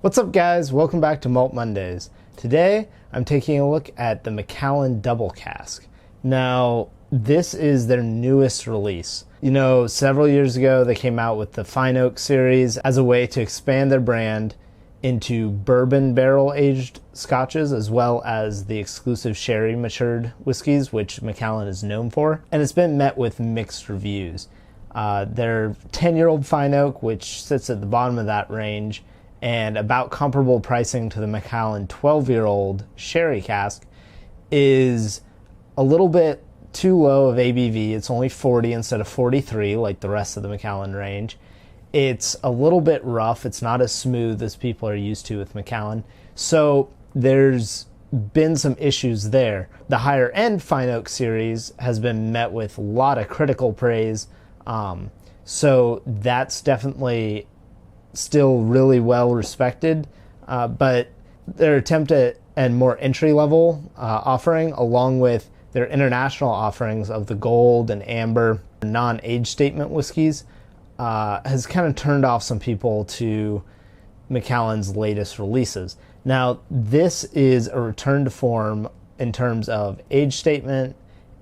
What's up, guys? Welcome back to Malt Mondays. Today I'm taking a look at the Macallan Double Cask. Now, this is their newest release. You know, several years ago they came out with the Fine Oak series as a way to expand their brand into bourbon barrel aged scotches, as well as the exclusive sherry matured whiskeys, which Macallan is known for. And it's been met with mixed reviews. Their 10-year-old Fine Oak, which sits at the bottom of that range, and about comparable pricing to the Macallan 12-year-old sherry cask, is a little bit too low of ABV. It's only 40 instead of 43 like the rest of the Macallan range. It's a little bit rough. It's not as smooth as people are used to with Macallan. So there's been some issues there. The higher end Fine Oak series has been met with a lot of critical praise. So that's definitely still really well respected, but their attempt at a more entry-level offering, along with their international offerings of the gold and amber non-age statement whiskeys, has kind of turned off some people to Macallan's latest releases. Now, this is a return to form in terms of age statement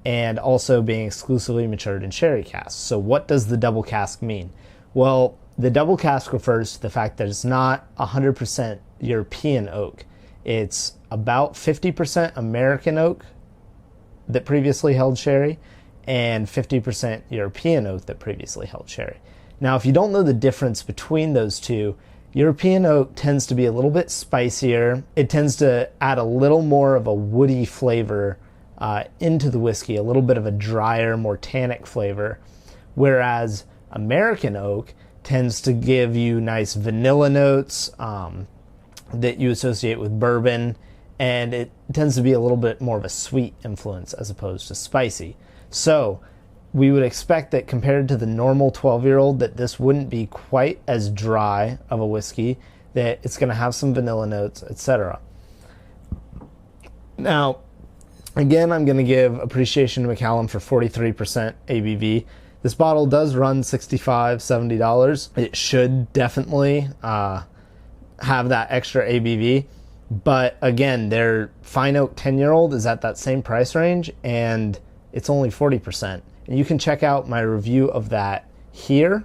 and also being exclusively matured in sherry casks. So what does the double cask mean? Well, the double cask refers to the fact that it's not 100% European oak. It's about 50% American oak that previously held sherry and 50% European oak that previously held sherry. Now, if you don't know the difference between those two, European oak tends to be a little bit spicier. It tends to add a little more of a woody flavor into the whiskey, a little bit of a drier, more tannic flavor, whereas American oak tends to give you nice vanilla notes that you associate with bourbon, and it tends to be a little bit more of a sweet influence as opposed to spicy. So we would expect that compared to the normal 12-year-old that this wouldn't be quite as dry of a whiskey, that it's going to have some vanilla notes, etc. Now, again, I'm going to give appreciation to Macallan for 43% ABV. This bottle does run $65, $70. It should definitely have that extra ABV. But again, their Fine Oak 10-year-old is at that same price range, and it's only 40%. And you can check out my review of that here.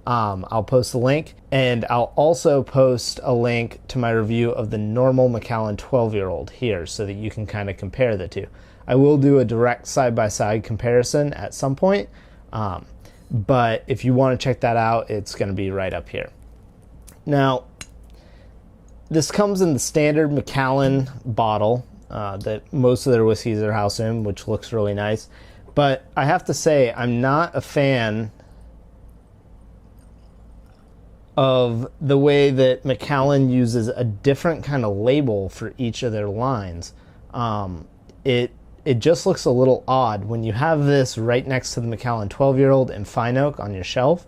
I'll post the link, and I'll also post a link to my review of the normal Macallan 12-year-old here so that you can kind of compare the two. I will do a direct side-by-side comparison at some point. But if you want to check that out, it's going to be right up here. Now, this comes in the standard Macallan bottle that most of their whiskeys are housed in, which looks really nice. But I have to say, I'm not a fan of the way that Macallan uses a different kind of label for each of their lines. It just looks a little odd when you have this right next to the Macallan 12-year-old and Fine Oak on your shelf.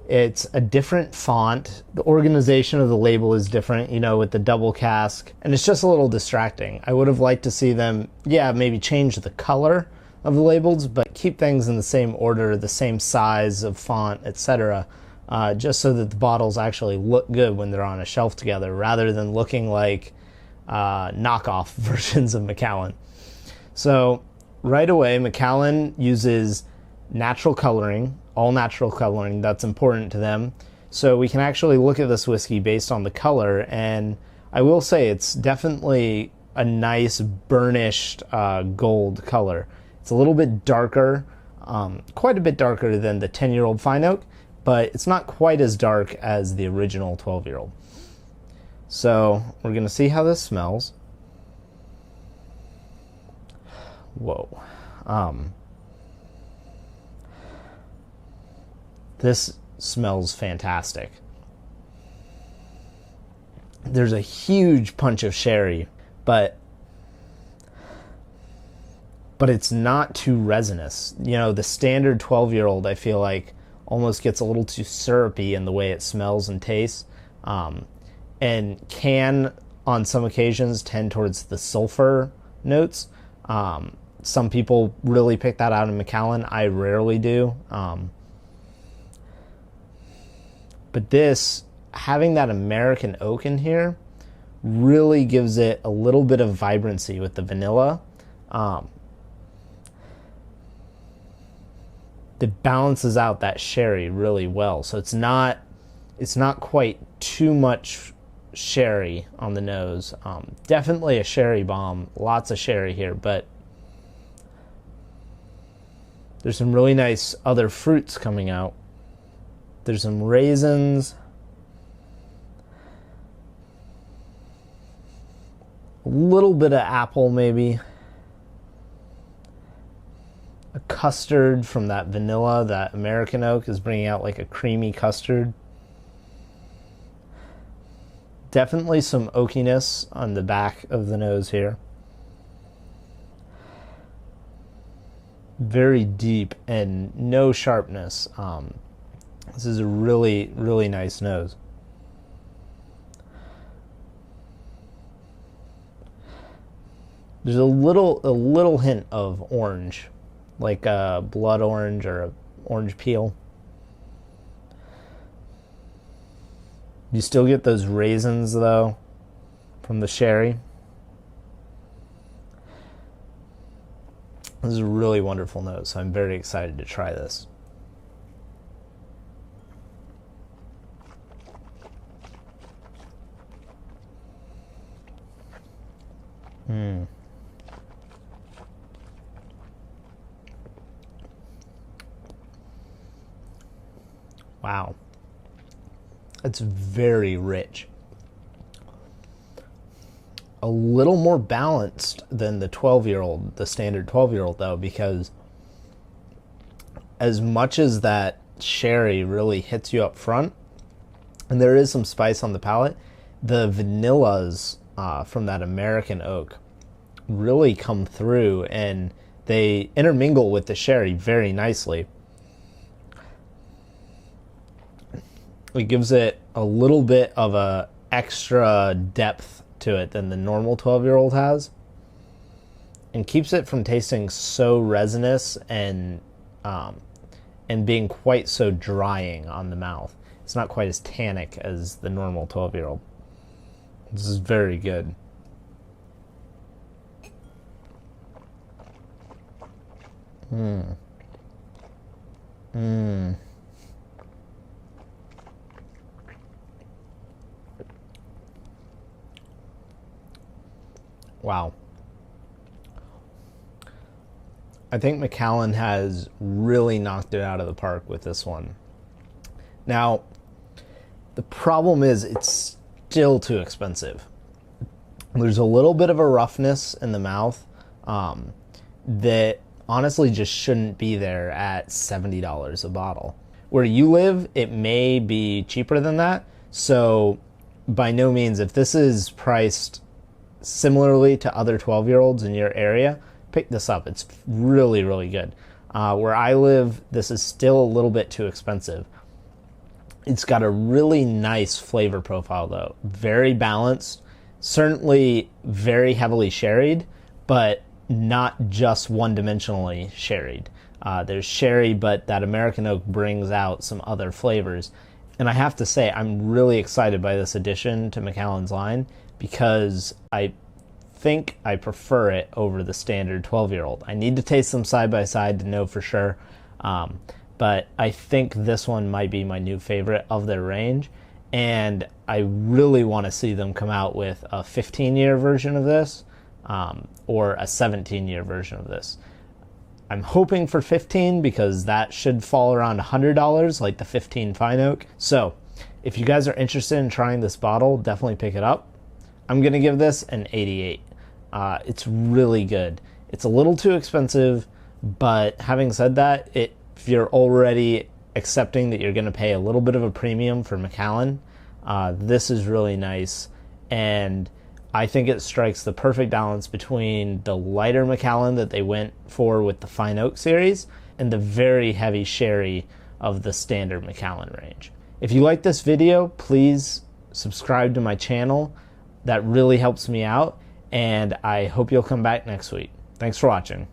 It's a different font. The organization of the label is different, you know, with the double cask, and it's just a little distracting. I would have liked to see them, maybe change the color of the labels, but keep things in the same order, the same size of font, etc., just so that the bottles actually look good when they're on a shelf together, rather than looking like knockoff versions of Macallan. So right away, Macallan uses natural coloring, all natural coloring. That's important to them. So we can actually look at this whiskey based on the color, and I will say it's definitely a nice burnished gold color. It's a little bit darker, quite a bit darker than the 10-year-old Fine Oak, but it's not quite as dark as the original 12-year-old. So we're going to see how this smells. Whoa. This smells fantastic. There's a huge punch of sherry, but it's not too resinous. You know, the standard 12-year-old, I feel like, almost gets a little too syrupy in the way it smells and tastes, and can, on some occasions, tend towards the sulfur notes. Some people really pick that out in Macallan. I rarely do. But this, having that American oak in here, really gives it a little bit of vibrancy with the vanilla. That balances out that sherry really well. So it's not quite too much sherry on the nose. Definitely a sherry bomb. Lots of sherry here, but there's some really nice other fruits coming out. There's some raisins. A little bit of apple maybe. A custard from that vanilla. That American oak is bringing out like a creamy custard. Definitely some oakiness on the back of the nose here. Very deep and no sharpness. This is a really, really nice nose. There's a little hint of orange, like a blood orange or a orange peel. You still get those raisins though from the sherry. This is a really wonderful nose, so I'm very excited to try this. Wow. It's very rich. A little more balanced than the 12-year-old, the standard 12-year-old though, because as much as that sherry really hits you up front, and there is some spice on the palate, the vanillas from that American oak really come through and they intermingle with the sherry very nicely. It gives it a little bit of a extra depth to it than the normal 12-year-old has, and keeps it from tasting so resinous and being quite so drying on the mouth. It's not quite as tannic as the normal 12-year-old. This is very good. Wow. I think Macallan has really knocked it out of the park with this one. Now, the problem is it's still too expensive. There's a little bit of a roughness in the mouth that honestly just shouldn't be there at $70 a bottle. Where you live, it may be cheaper than that. So by no means, if this is priced similarly to other 12-year-olds in your area, pick this up. It's really, really good. Where I live, this is still a little bit too expensive. It's got a really nice flavor profile though. Very balanced, certainly very heavily sherried, but not just one-dimensionally sherried. There's sherry, but that American oak brings out some other flavors. And I have to say, I'm really excited by this addition to Macallan's line, because I think I prefer it over the standard 12-year-old. I need to taste them side by side to know for sure, but I think this one might be my new favorite of their range, and I really want to see them come out with a 15-year version of this, or a 17-year version of this. I'm hoping for 15 because that should fall around $100 like the 15 Fine Oak. So if you guys are interested in trying this bottle, definitely pick it up. I'm going to give this an 88. It's really good. It's a little too expensive, but having said that, if you're already accepting that you're going to pay a little bit of a premium for Macallan, this is really nice. And I think it strikes the perfect balance between the lighter Macallan that they went for with the Fine Oak series and the very heavy sherry of the standard Macallan range. If you like this video, please subscribe to my channel. That really helps me out, and I hope you'll come back next week. Thanks for watching.